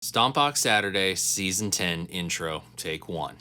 STOMPBOX Saturday, Season 10 intro, take 1.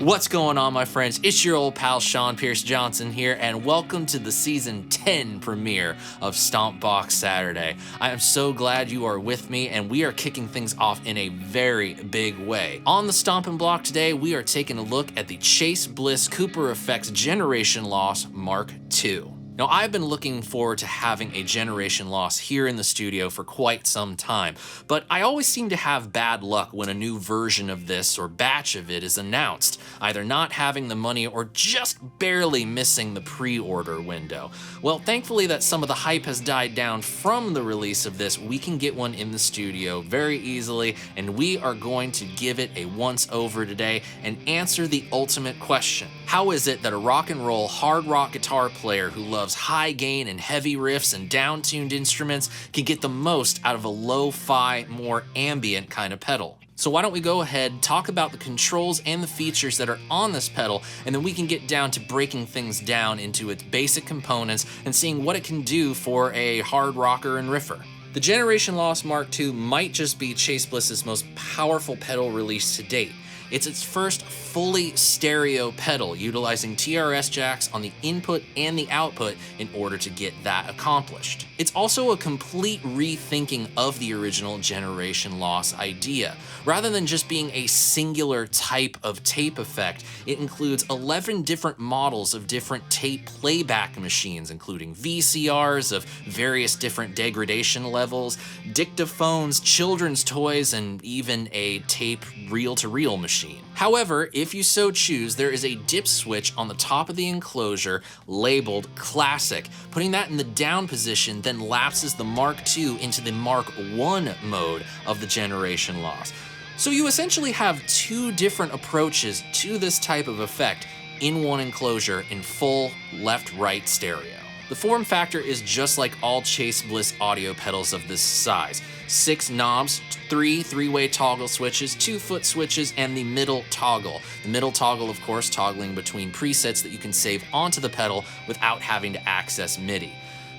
What's going on, my friends? It's your old pal Sean Pierce Johnson here, and welcome to the Season 10 premiere of STOMPBOX Saturday. I am so glad you are with me, and we are kicking things off in a very big way. On the Stompin' Block today, we are taking a look at the Chase Bliss Cooper Effects Generation Loss Mark II. Now, I've been looking forward to having a generation loss here in the studio for quite some time, but I always seem to have bad luck when a new version of this or batch of it is announced, either not having the money or just barely missing the pre-order window. Well, thankfully that some of the hype has died down from the release of this, we can get one in the studio very easily, and we are going to give it a once-over today and answer the ultimate question. How is it that a rock and roll hard rock guitar player who loves high gain and heavy riffs and down-tuned instruments can get the most out of a lo-fi, more ambient kind of pedal? So why don't we go ahead, talk about the controls and the features that are on this pedal, and then we can get down to breaking things down into its basic components and seeing what it can do for a hard rocker and riffer. The Generation Loss Mark II might just be Chase Bliss's most powerful pedal release to date. It's its first fully stereo pedal, utilizing TRS jacks on the input and the output in order to get that accomplished. It's also a complete rethinking of the original Generation Loss idea. Rather than just being a singular type of tape effect, it includes 11 different models of different tape playback machines, including VCRs of various different degradation levels, dictaphones, children's toys, and even a tape reel-to-reel machine. However, if you so choose, there is a dip switch on the top of the enclosure labeled Classic. Putting that in the down position then lapses the Mark II into the Mark I mode of the Generation Loss. So you essentially have two different approaches to this type of effect in one enclosure in full left-right stereo. The form factor is just like all Chase Bliss audio pedals of this size. 6 knobs, 3 three-way toggle switches, 2 foot switches, and the middle toggle. The middle toggle, of course, toggling between presets that you can save onto the pedal without having to access MIDI.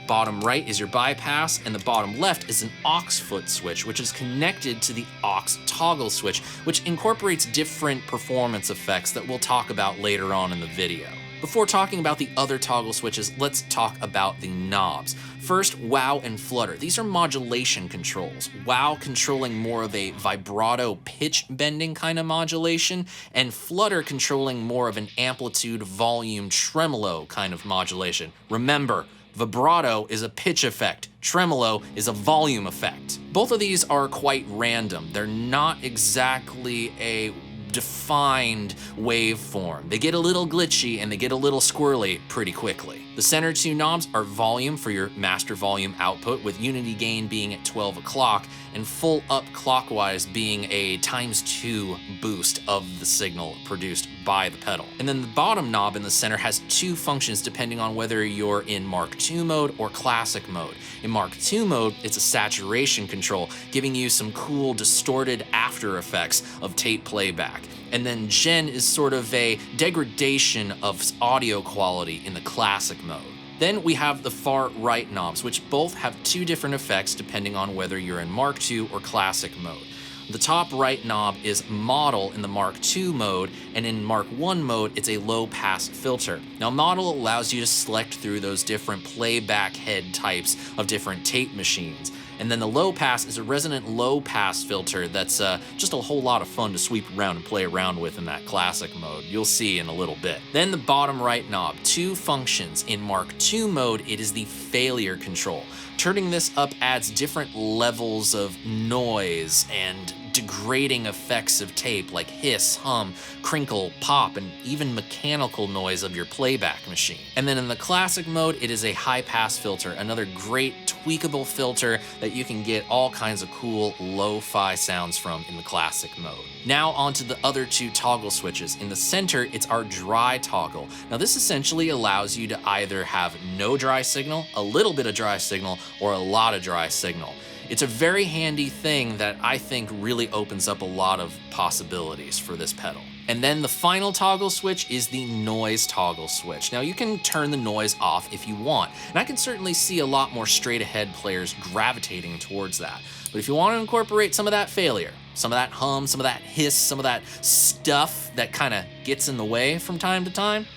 Bottom right is your bypass, and the bottom left is an AUX Footswitch, which is connected to the AUX toggle switch, which incorporates different performance effects that we'll talk about later on in the video. Before talking about the other toggle switches, let's talk about the knobs. First, wow and flutter. These are modulation controls. Wow controlling more of a vibrato pitch bending kind of modulation, and flutter controlling more of an amplitude volume tremolo kind of modulation. Remember, vibrato is a pitch effect. Tremolo is a volume effect. Both of these are quite random. They're not exactly a defined waveform. They get a little glitchy and they get a little squirrely pretty quickly. The center 2 knobs are volume for your master volume output, with unity gain being at 12 o'clock and full up clockwise being a ×2 boost of the signal produced by the pedal. And then the bottom knob in the center has 2 functions depending on whether you're in Mark II mode or Classic mode. In Mark II mode, it's a saturation control, giving you some cool distorted after effects of tape playback. And then Gen is sort of a degradation of audio quality in the Classic mode. Then we have the far right knobs, which both have 2 different effects depending on whether you're in Mark II or Classic mode. The top right knob is model in the Mark II mode, and in Mark I mode, it's a low pass filter. Now, model allows you to select through those different playback head types of different tape machines. And then the low pass is a resonant low pass filter that's just a whole lot of fun to sweep around and play around with in that Classic mode. You'll see in a little bit. Then the bottom right knob, 2 functions. In Mark II mode, it is the failure control. Turning this up adds different levels of noise and degrading effects of tape like hiss, hum, crinkle, pop, and even mechanical noise of your playback machine. And then in the Classic mode, it is a high pass filter, another great tweakable filter that you can get all kinds of cool lo-fi sounds from in the classic mode. Now onto the other two toggle switches. In the center, it's our dry toggle. Now this essentially allows you to either have no dry signal, a little bit of dry signal, or a lot of dry signal. It's a very handy thing that I think really opens up a lot of possibilities for this pedal. And then the final toggle switch is the noise toggle switch. Now you can turn the noise off if you want, and I can certainly see a lot more straight ahead players gravitating towards that. But if you want to incorporate some of that failure, some of that hum, some of that hiss, some of that stuff that kind of gets in the way from time to time,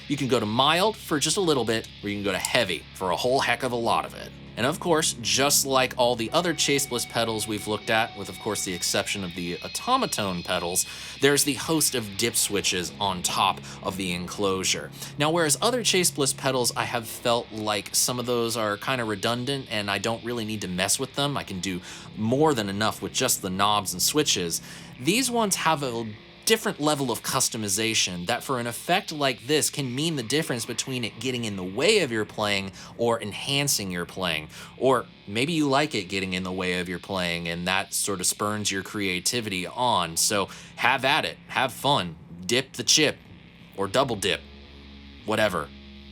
you can go to mild for just a little bit, or you can go to heavy for a whole heck of a lot of it. And of course, just like all the other Chase Bliss pedals we've looked at, with of course the exception of the Automaton pedals, there's the host of dip switches on top of the enclosure. Now, whereas other Chase Bliss pedals, I have felt like some of those are kind of redundant and I don't really need to mess with them. I can do more than enough with just the knobs and switches. These ones have a different level of customization that for an effect like this can mean the difference between it getting in the way of your playing or enhancing your playing. Or maybe you like it getting in the way of your playing and that sort of spurns your creativity on. So have at it, have fun, dip the chip or double dip, whatever.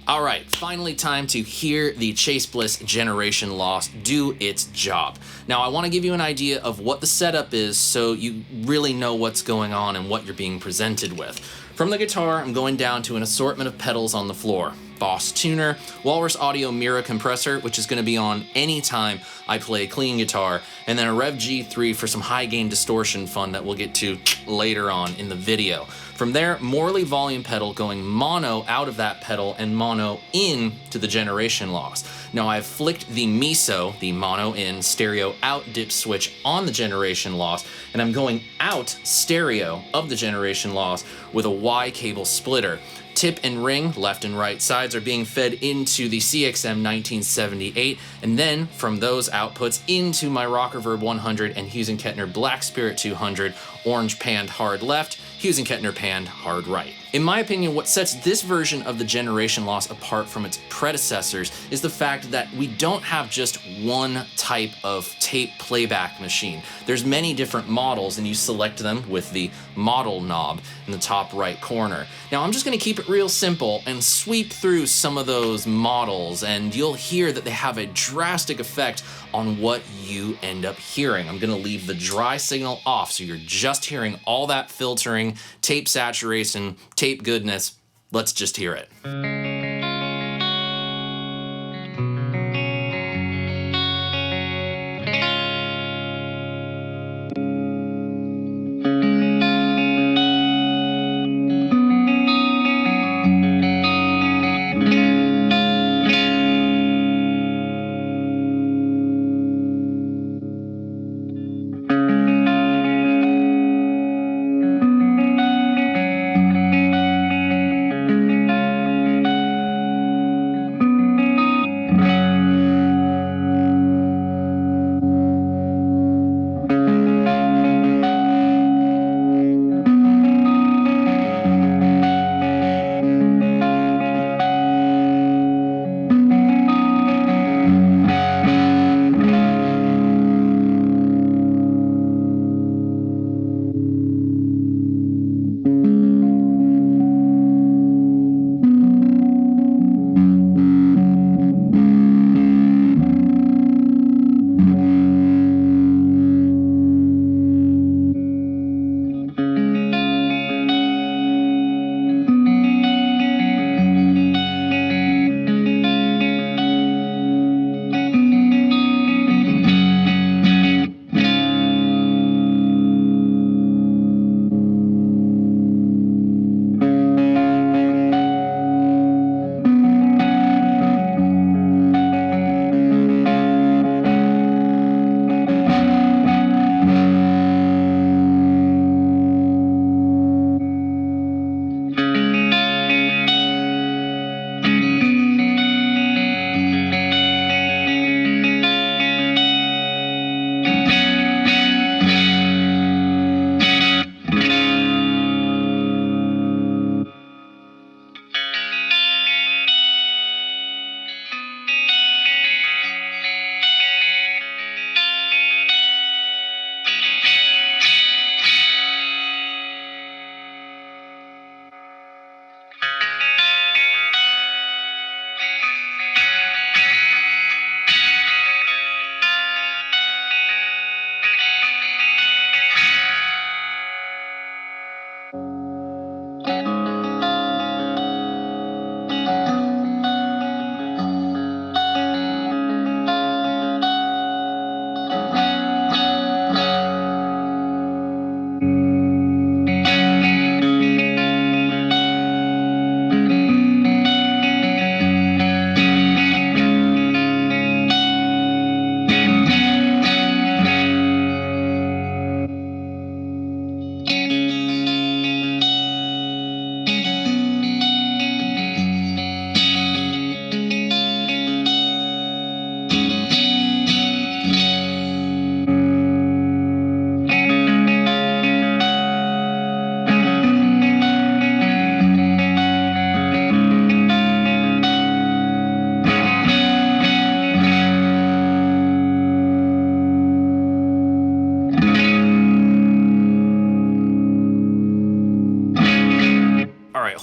All right, finally time to hear the Chase Bliss Generation Loss do its job. Now, I want to give you an idea of what the setup is so you really know what's going on and what you're being presented with. From the guitar, I'm going down to an assortment of pedals on the floor. Boss Tuner, Walrus Audio Mira Compressor, which is going to be on anytime I play clean guitar, and then a Rev G3 for some high gain distortion fun that we'll get to later on in the video. From there, Morley volume pedal going mono out of that pedal and mono in to the generation loss. Now I've flicked the MISO, the mono in stereo out dip switch on the generation loss, and I'm going out stereo of the generation loss with a Y cable splitter. Tip and ring, left and right sides, are being fed into the CXM 1978, and then from those outputs into my Rock Reverb 100 and Hughes & Kettner Black Spirit 200, orange panned hard left, Hughes & Kettner panned hard right. In my opinion, what sets this version of the generation loss apart from its predecessors is the fact that we don't have just one type of tape playback machine. There's many different models, and you select them with the model knob in the top right corner. Now I'm just going to keep it real simple and sweep through some of those models, and you'll hear that they have a drastic effect on what you end up hearing. I'm going to leave the dry signal off, so you're just hearing all that filtering, tape saturation, tape goodness. Let's just hear it.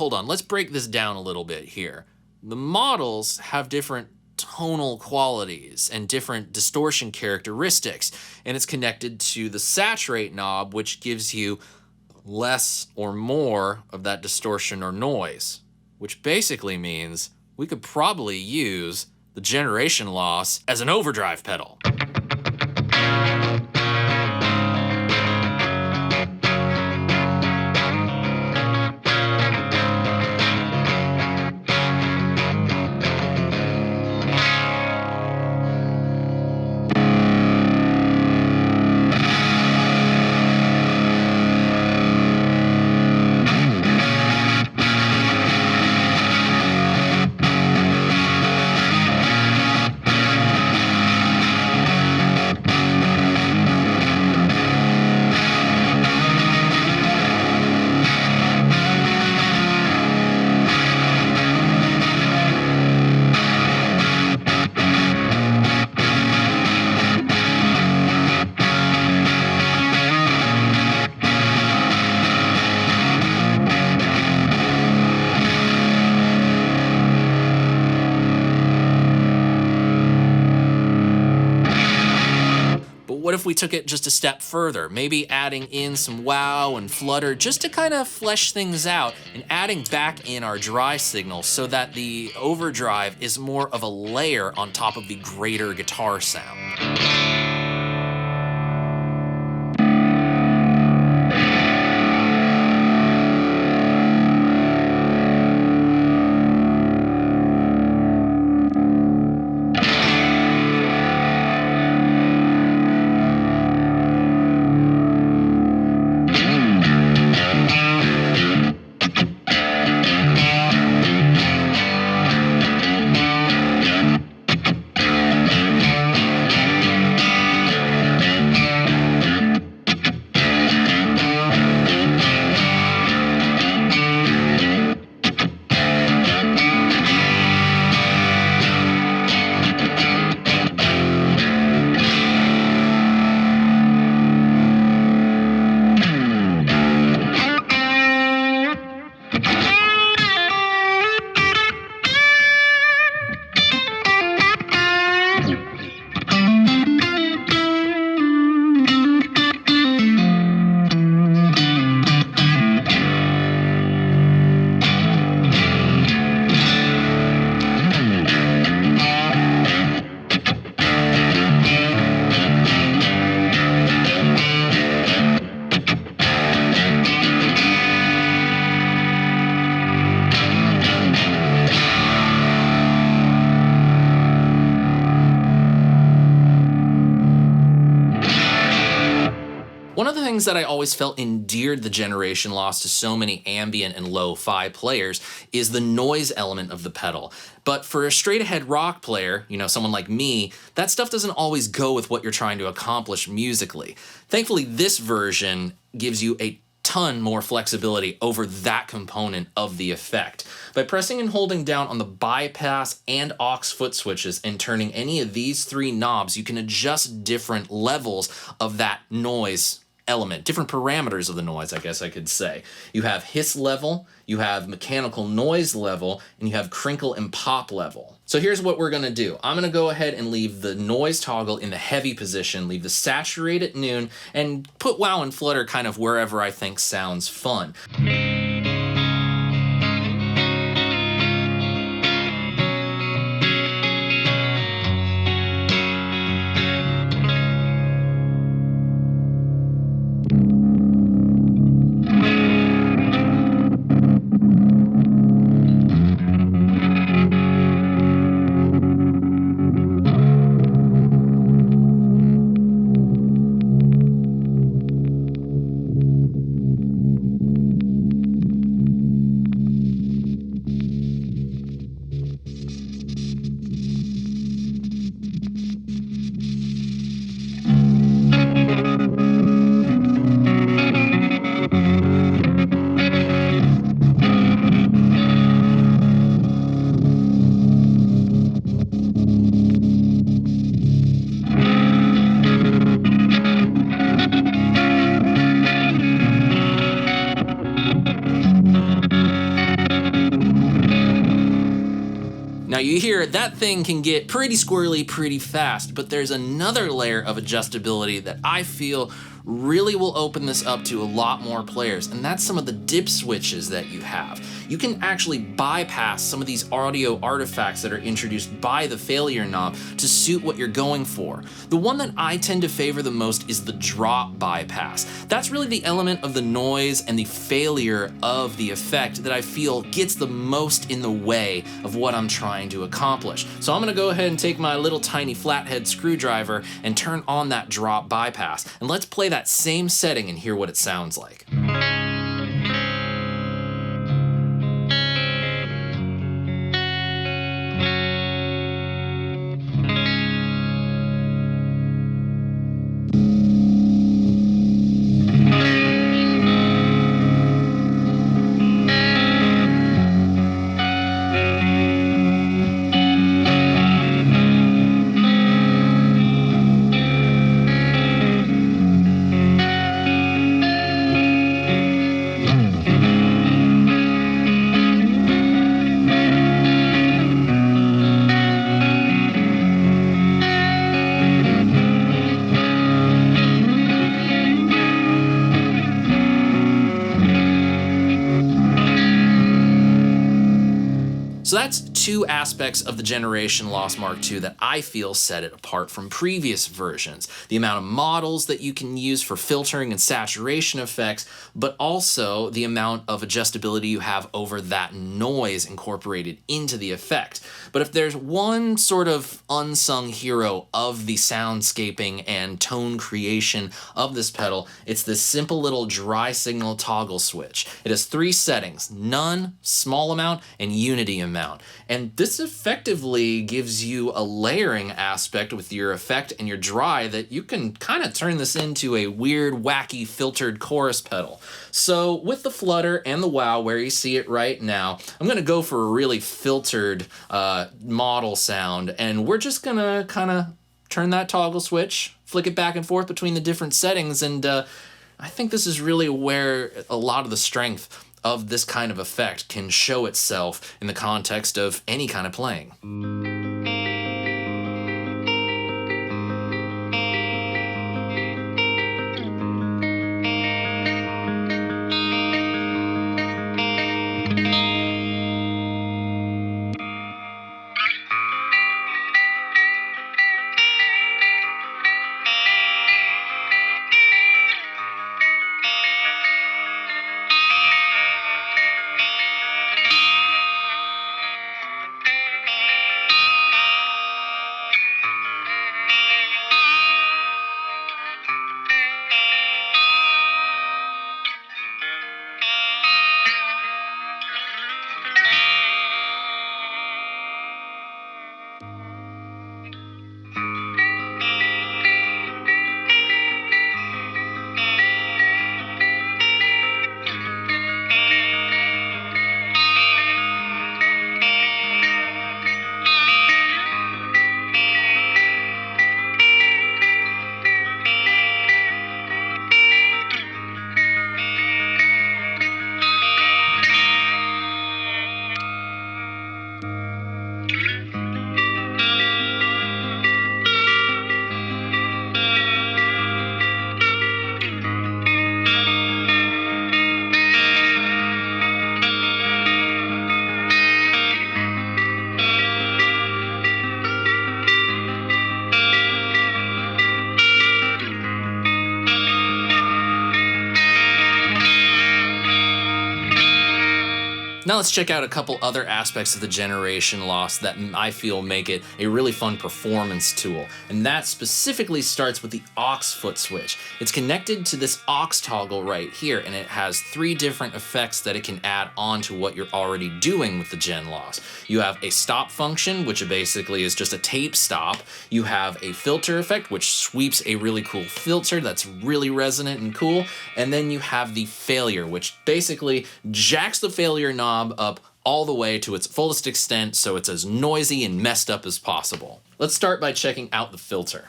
hold on, let's break this down a little bit here. The models have different tonal qualities and different distortion characteristics, and it's connected to the saturate knob, which gives you less or more of that distortion or noise, which basically means we could probably use the generation loss as an overdrive pedal. What if we took it just a step further, maybe adding in some wow and flutter just to kind of flesh things out, and adding back in our dry signal so that the overdrive is more of a layer on top of the greater guitar sound. One of the things that I always felt endeared the generation loss to so many ambient and lo-fi players is the noise element of the pedal. But for a straight ahead rock player, you know, someone like me, that stuff doesn't always go with what you're trying to accomplish musically. Thankfully, this version gives you a ton more flexibility over that component of the effect. By pressing and holding down on the bypass and aux foot switches and turning any of these three knobs, you can adjust different levels of that noise element, different parameters of the noise, I guess I could say. You have hiss level, you have mechanical noise level, and you have crinkle and pop level. So here's what we're gonna do. I'm gonna go ahead and leave the noise toggle in the heavy position, leave the saturate at noon, and put wow and flutter kind of wherever I think sounds fun. Now you hear that thing can get pretty squirrely pretty fast, but there's another layer of adjustability that I feel really will open this up to a lot more players, and that's some of the dip switches that you have. You can actually bypass some of these audio artifacts that are introduced by the failure knob to suit what you're going for. The one that I tend to favor the most is the drop bypass. That's really the element of the noise and the failure of the effect that I feel gets the most in the way of what I'm trying to accomplish. So I'm gonna go ahead and take my little tiny flathead screwdriver and turn on that drop bypass, and let's play that same setting and hear what it sounds like. So that's two aspects of the Generation Loss Mark II that I feel set it apart from previous versions. The amount of models that you can use for filtering and saturation effects, but also the amount of adjustability you have over that noise incorporated into the effect. But if there's one sort of unsung hero of the soundscaping and tone creation of this pedal, it's this simple little dry signal toggle switch. It has three settings: none, small amount, and unity amount. And this effectively gives you a layering aspect with your effect and your dry that you can kind of turn this into a weird, wacky, filtered chorus pedal. So with the flutter and the wow, where you see it right now, I'm gonna go for a really filtered model sound, and we're just gonna kind of turn that toggle switch, flick it back and forth between the different settings, and I think this is really where a lot of the strength of this kind of effect can show itself in the context of any kind of playing. Now let's check out a couple other aspects of the Generation Loss that I feel make it a really fun performance tool, and that specifically starts with the AUX Footswitch. It's connected to this aux toggle right here, and it has three different effects that it can add on to what you're already doing with the Gen Loss. You have a stop function, which basically is just a tape stop. You have a filter effect, which sweeps a really cool filter that's really resonant and cool. And then you have the failure, which basically jacks the failure knob up all the way to its fullest extent so it's as noisy and messed up as possible. Let's start by checking out the filter.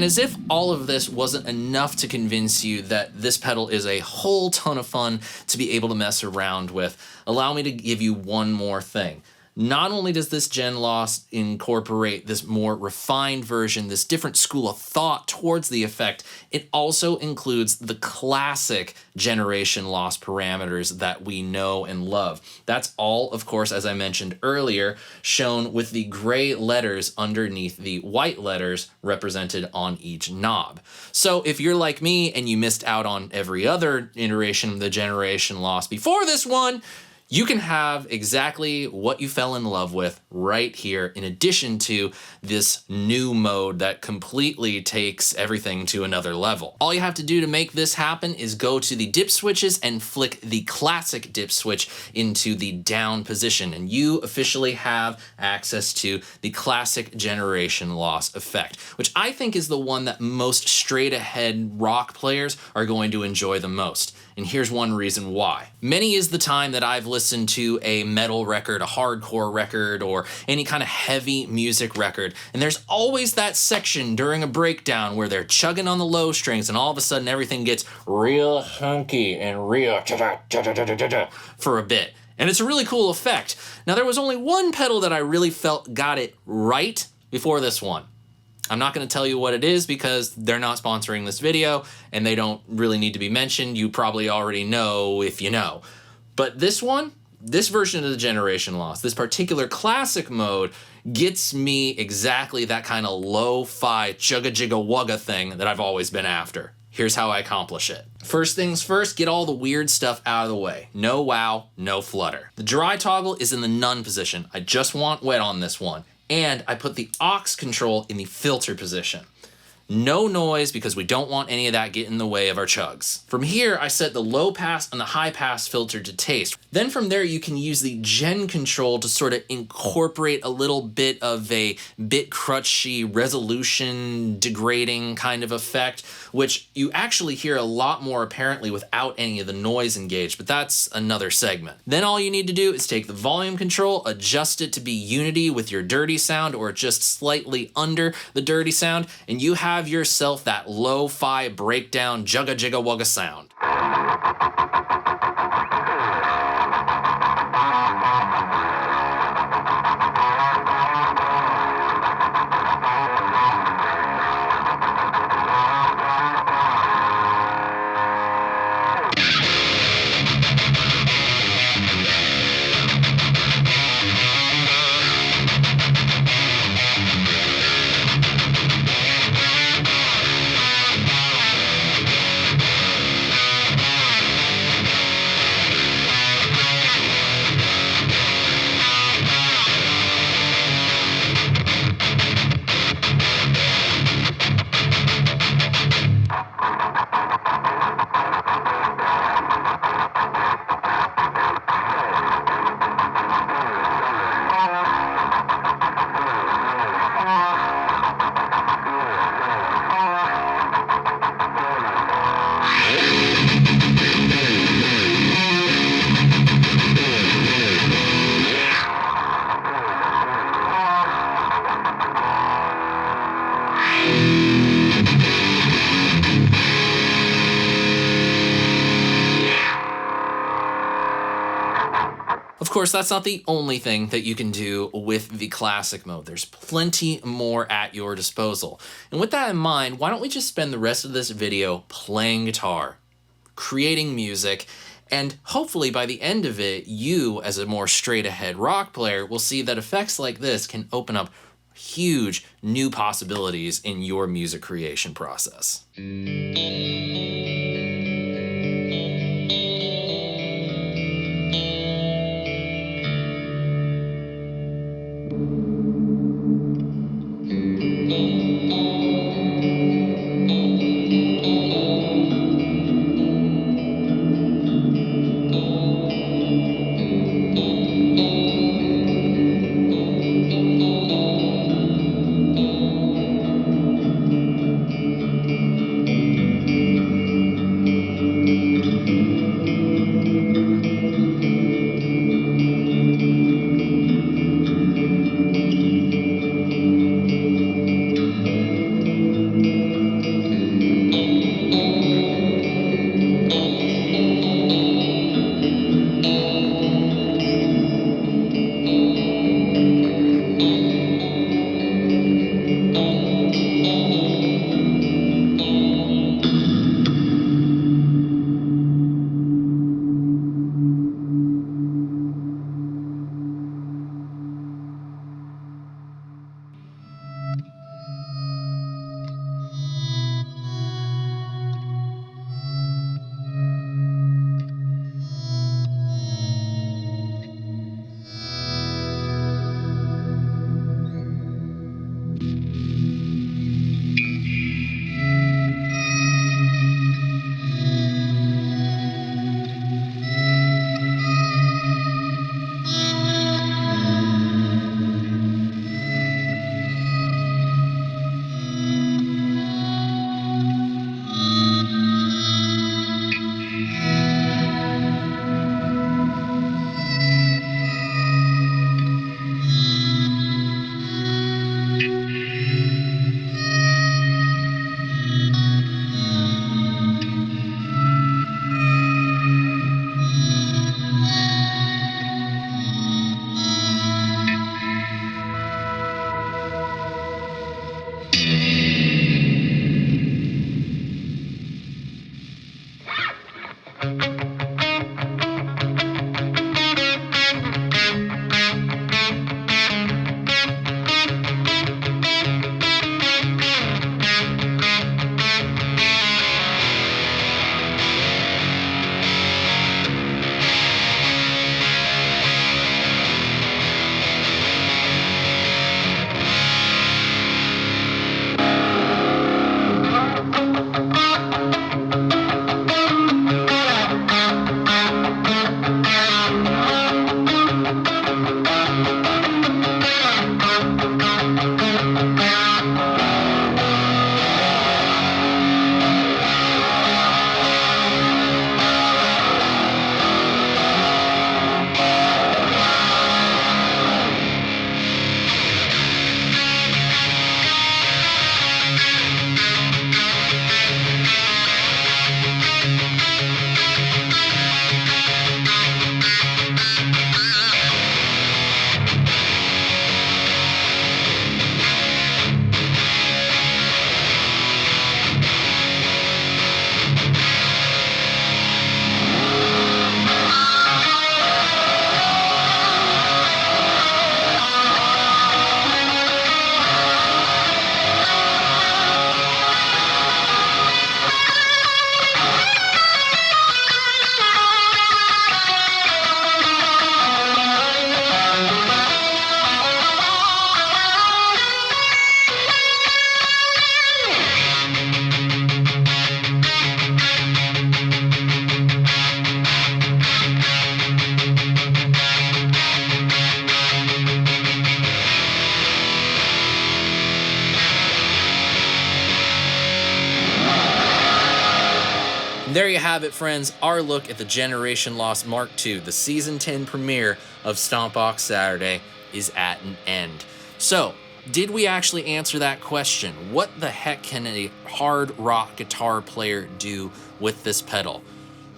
And as if all of this wasn't enough to convince you that this pedal is a whole ton of fun to be able to mess around with, allow me to give you one more thing. Not only does this Gen Loss incorporate this more refined version, this different school of thought towards the effect, it also includes the classic generation loss parameters that we know and love. That's all, of course, as I mentioned earlier, shown with the gray letters underneath the white letters represented on each knob. So if you're like me and you missed out on every other iteration of the generation loss before this one, you can have exactly what you fell in love with right here, in addition to this new mode that completely takes everything to another level. All you have to do to make this happen is go to the dip switches and flick the classic dip switch into the down position, and you officially have access to the classic generation loss effect, which I think is the one that most straight ahead rock players are going to enjoy the most. And here's one reason why. Many is the time that I've listened to a metal record, a hardcore record, or any kind of heavy music record, and there's always that section during a breakdown where they're chugging on the low strings and all of a sudden everything gets real hunky and real for a bit. And it's a really cool effect. Now, there was only one pedal that I really felt got it right before this one. I'm not going to tell you what it is because they're not sponsoring this video and they don't really need to be mentioned. You probably already know if you know. But this one, this version of the generation loss, this particular classic mode gets me exactly that kind of lo-fi chugga jigga wugga thing that I've always been after. Here's how I accomplish it. First things first, get all the weird stuff out of the way. No wow, no flutter. The dry toggle is in the none position. I just want wet on this one. And I put the aux control in the filter position. No noise because we don't want any of that getting in the way of our chugs. From here, I set the low pass and the high pass filter to taste. Then from there, you can use the gen control to sort of incorporate a little bit of a bit crutchy, resolution degrading kind of effect, which you actually hear a lot more apparently without any of the noise engaged, but that's another segment. Then all you need to do is take the volume control, adjust it to be unity with your dirty sound or just slightly under the dirty sound, and you have have yourself that lo-fi breakdown jugga jigga wugga sound. Of course, that's not the only thing that you can do with the classic mode. There's plenty more at your disposal. And with that in mind, why don't we just spend the rest of this video playing guitar, creating music, and hopefully by the end of it, you as a more straight ahead rock player will see that effects like this can open up huge new possibilities in your music creation process. And there you have it, friends, our look at the Generation Lost Mark II, the Season 10 premiere of STOMPBOX Saturday, is at an end. So, did we actually answer that question? What the heck can a hard rock guitar player do with this pedal?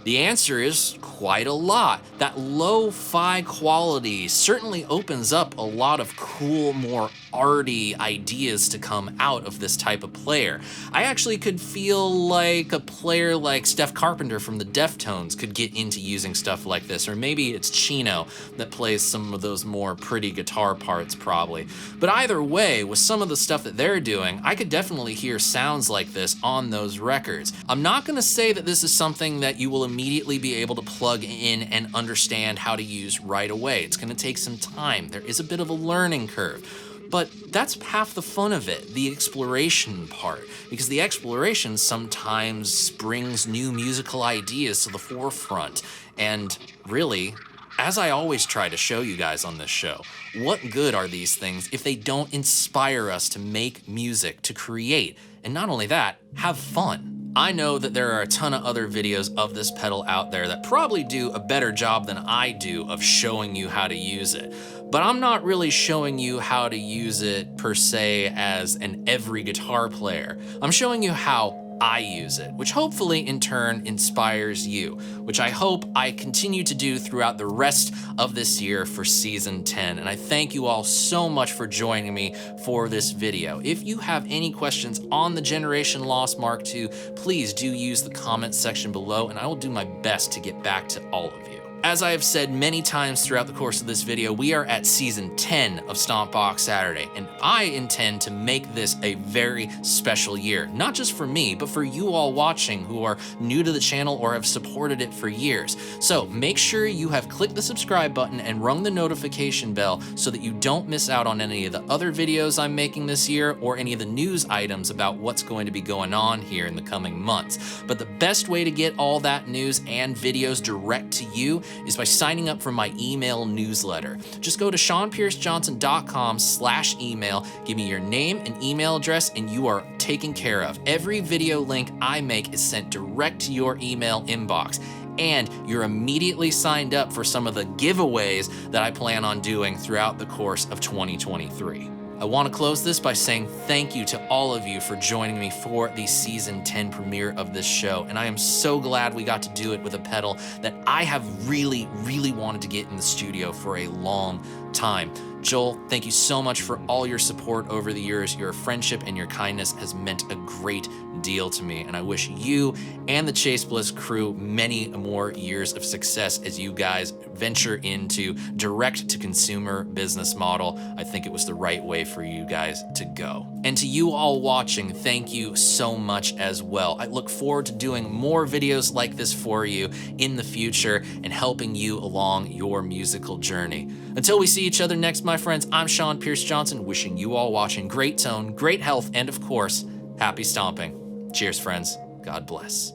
The answer is quite a lot. That lo-fi quality certainly opens up a lot of cool, more arty ideas to come out of this type of player. I actually could feel like a player like Steph Carpenter from the Deftones could get into using stuff like this, or maybe it's Chino that plays some of those more pretty guitar parts probably. But either way, with some of the stuff that they're doing, I could definitely hear sounds like this on those records. I'm not gonna say that this is something that you will immediately be able to plug in and understand how to use right away. It's gonna take some time. There is a bit of a learning curve. But that's half the fun of it, the exploration part, because the exploration sometimes brings new musical ideas to the forefront. And really, as I always try to show you guys on this show, what good are these things if they don't inspire us to make music, to create, and not only that, have fun? I know that there are a ton of other videos of this pedal out there that probably do a better job than I do of showing you how to use it. But I'm not really showing you how to use it per se as an every guitar player. I'm showing you how I use it, which hopefully in turn inspires you, which I hope I continue to do throughout the rest of this year for Season 10. And I thank you all so much for joining me for this video. If you have any questions on the Generation Lost Mark II, please do use the comments section below and I will do my best to get back to all of you. As I have said many times throughout the course of this video, we are at Season 10 of STOMPBOX Saturday, and I intend to make this a very special year, not just for me, but for you all watching who are new to the channel or have supported it for years. So make sure you have clicked the subscribe button and rung the notification bell so that you don't miss out on any of the other videos I'm making this year or any of the news items about what's going to be going on here in the coming months. But the best way to get all that news and videos direct to you is by signing up for my email newsletter. Just go to SeanPierceJohnson.com/email, give me your name and email address, and you are taken care of. Every video link I make is sent direct to your email inbox, and you're immediately signed up for some of the giveaways that I plan on doing throughout the course of 2023. I want to close this by saying thank you to all of you for joining me for the Season 10 premiere of this show, and I am so glad we got to do it with a pedal that I have really wanted to get in the studio for a long time. Joel, thank you so much for all your support over the years. Your friendship and your kindness has meant a great deal to me, and I wish you and the Chase Bliss crew many more years of success as you guys venture into direct-to-consumer business model. I think it was the right way for you guys to go. And to you all watching, thank you so much as well. I look forward to doing more videos like this for you in the future and helping you along your musical journey. Until we see each other next, my friends, I'm Sean Pierce Johnson, wishing you all watching great tone, great health, and of course, happy stomping. Cheers, friends. God bless.